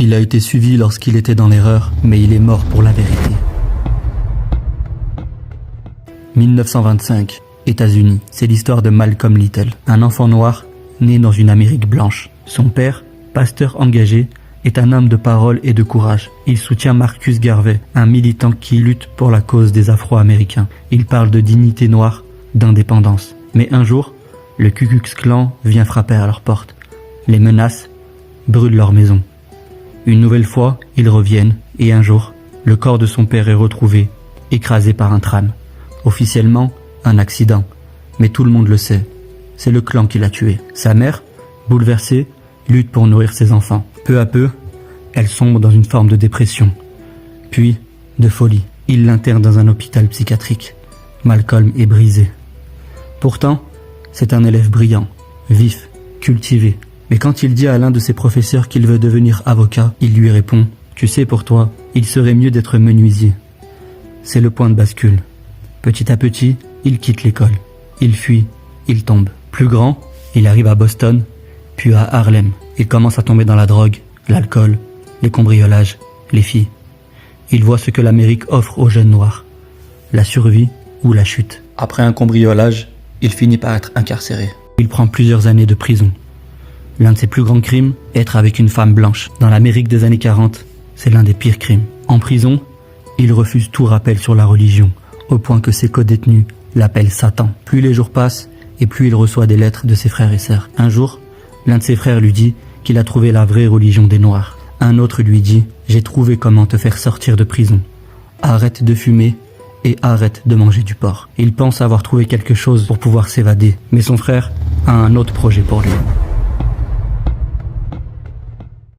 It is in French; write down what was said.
Il a été suivi lorsqu'il était dans l'erreur, mais il est mort pour la vérité. 1925, États-Unis. C'est l'histoire de Malcolm Little, un enfant noir né dans une Amérique blanche. Son père, pasteur engagé, est un homme de parole et de courage. Il soutient Marcus Garvey, un militant qui lutte pour la cause des Afro-Américains. Il parle de dignité noire, d'indépendance. Mais un jour, le Ku Klux Klan vient frapper à leur porte. Les menace, brûle leur maison. Une nouvelle fois, ils reviennent, et un jour, le corps de son père est retrouvé, écrasé par un tram. Officiellement, un accident, mais tout le monde le sait. C'est le clan qui l'a tué. Sa mère, bouleversée, lutte pour nourrir ses enfants. Peu à peu, elle sombre dans une forme de dépression, puis de folie. Il l'interne dans un hôpital psychiatrique. Malcolm est brisé. Pourtant, c'est un élève brillant, vif, cultivé. Mais quand il dit à l'un de ses professeurs qu'il veut devenir avocat, il lui répond « Tu sais, pour toi, il serait mieux d'être menuisier. » C'est le point de bascule. Petit à petit, il quitte l'école. Il fuit, il tombe. Plus grand, il arrive à Boston, puis à Harlem. Il commence à tomber dans la drogue, l'alcool, les cambriolages, les filles. Il voit ce que l'Amérique offre aux jeunes noirs. La survie ou la chute. Après un cambriolage, il finit par être incarcéré. Il prend plusieurs années de prison. L'un de ses plus grands crimes, être avec une femme blanche. Dans l'Amérique des années 40, c'est l'un des pires crimes. En prison, il refuse tout rappel sur la religion, au point que ses codétenus l'appellent Satan. Plus les jours passent, et plus il reçoit des lettres de ses frères et sœurs. Un jour, l'un de ses frères lui dit qu'il a trouvé la vraie religion des Noirs. Un autre lui dit « J'ai trouvé comment te faire sortir de prison. Arrête de fumer et arrête de manger du porc. » Il pense avoir trouvé quelque chose pour pouvoir s'évader, mais son frère a un autre projet pour lui.